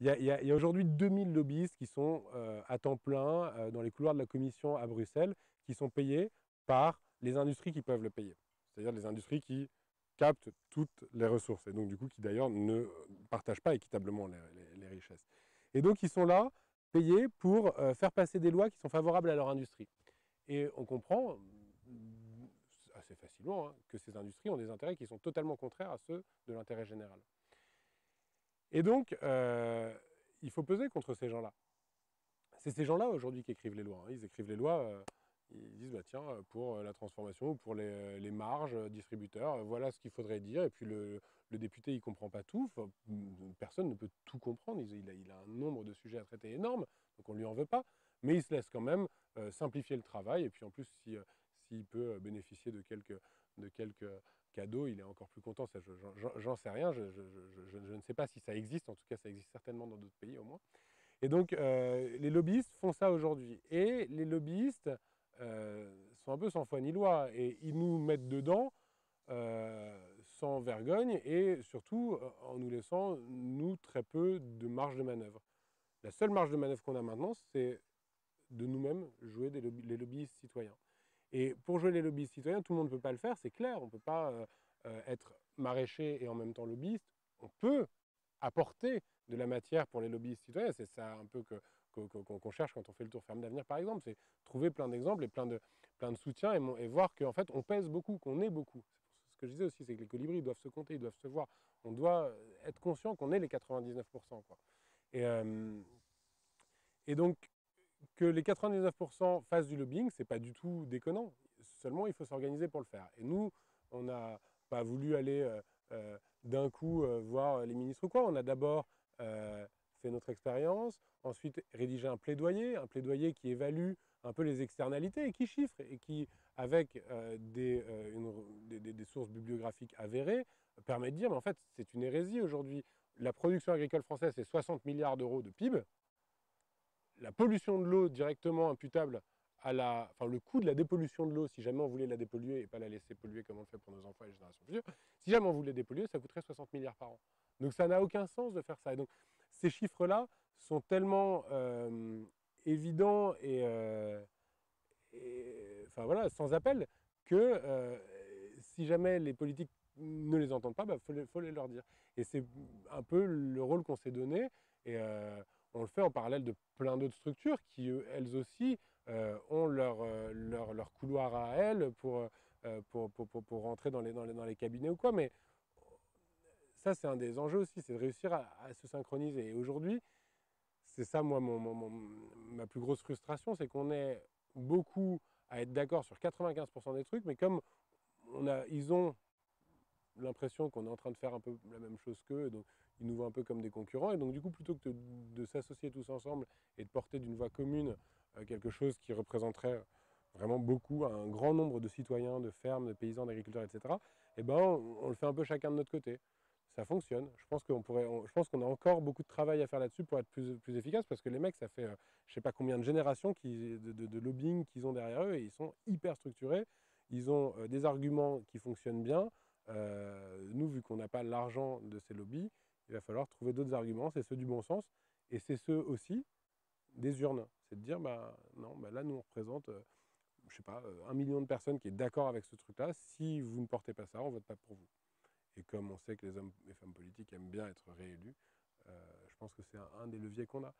Il y a aujourd'hui 2000 lobbyistes qui sont à temps plein dans les couloirs de la Commission à Bruxelles, qui sont payés par les industries qui peuvent le payer. C'est-à-dire les industries qui captent toutes les ressources, et donc du coup qui d'ailleurs ne partagent pas équitablement les richesses. Et donc ils sont là, payés pour faire passer des lois qui sont favorables à leur industrie. Et on comprend assez facilement que ces industries ont des intérêts qui sont totalement contraires à ceux de l'intérêt général. Et donc, il faut peser contre ces gens-là. C'est ces gens-là aujourd'hui qui écrivent les lois. Ils écrivent les lois, ils disent bah, tiens, pour la transformation ou pour les marges distributeurs, voilà ce qu'il faudrait dire. Et puis le député, il ne comprend pas tout. Enfin, personne ne peut tout comprendre. Il a un nombre de sujets à traiter énorme, donc on ne lui en veut pas. Mais il se laisse quand même simplifier le travail. Et puis en plus, s'il peut bénéficier de quelques cadeaux, il est encore plus content. J'en sais rien. Je ne sais pas si ça existe. En tout cas, ça existe certainement dans d'autres pays au moins. Et donc, les lobbyistes font ça aujourd'hui. Et les lobbyistes sont un peu sans foi ni loi. Et ils nous mettent dedans sans vergogne et surtout en nous laissant, nous, très peu de marge de manœuvre. La seule marge de manœuvre qu'on a maintenant, c'est de nous-mêmes jouer les lobbyistes citoyens. Et pour jouer les lobbyistes citoyens, tout le monde ne peut pas le faire, c'est clair. On ne peut pas être maraîcher et en même temps lobbyiste. On peut apporter de la matière pour les lobbyistes citoyens. C'est ça un peu qu'on cherche quand on fait le tour Ferme d'Avenir, par exemple. C'est trouver plein d'exemples et plein de soutiens et voir qu'en fait, on pèse beaucoup, qu'on est beaucoup. Ce que je disais aussi, c'est que les colibris doivent se compter, ils doivent se voir. On doit être conscient qu'on est les 99%. Quoi. Et donc, que les 99% fassent du lobbying, c'est pas du tout déconnant. Seulement, il faut s'organiser pour le faire. Et nous, on n'a pas voulu aller d'un coup voir les ministres ou quoi. On a d'abord fait notre expérience, ensuite rédigé un plaidoyer qui évalue un peu les externalités et qui chiffre et qui, avec des sources bibliographiques avérées, permet de dire, mais en fait, c'est une hérésie aujourd'hui. La production agricole française, c'est 60 milliards d'euros de PIB. La pollution de l'eau directement imputable à le coût de la dépollution de l'eau, si jamais on voulait la dépolluer et pas la laisser polluer comme on le fait pour nos enfants et les générations futures, si jamais on voulait dépolluer, ça coûterait 60 milliards par an. Donc ça n'a aucun sens de faire ça. Et donc ces chiffres-là sont tellement évidents enfin, voilà, sans appel que si jamais les politiques ne les entendent pas, faut les leur dire. Et c'est un peu le rôle qu'on s'est donné. Et on le fait en parallèle de plein d'autres structures qui, elles aussi, ont leur couloir à elles pour rentrer dans les cabinets ou quoi. Mais ça, c'est un des enjeux aussi, c'est de réussir à se synchroniser. Et aujourd'hui, c'est ça, moi, ma plus grosse frustration, c'est qu'on est beaucoup à être d'accord sur 95% des trucs, mais comme ils ont l'impression qu'on est en train de faire un peu la même chose qu'eux, donc ils nous voient un peu comme des concurrents, et donc du coup, plutôt que de s'associer tous ensemble et de porter d'une voix commune quelque chose qui représenterait vraiment beaucoup, un grand nombre de citoyens, de fermes, de paysans, d'agriculteurs, etc., eh ben, on le fait un peu chacun de notre côté. Ça fonctionne. Je pense qu'on a encore beaucoup de travail à faire là-dessus pour être plus efficace, parce que les mecs, ça fait je sais pas combien de générations de lobbying qu'ils ont derrière eux, et ils sont hyper structurés. Ils ont des arguments qui fonctionnent bien. Nous, vu qu'on n'a pas l'argent de ces lobbies, il va falloir trouver d'autres arguments. C'est ceux du bon sens, et c'est ceux aussi des urnes. C'est de dire, bah non, bah là, nous, on représente, je sais pas, 1 million de personnes qui est d'accord avec ce truc-là. Si vous ne portez pas ça, on ne vote pas pour vous. Et comme on sait que les hommes et femmes politiques aiment bien être réélus, je pense que c'est un des leviers qu'on a.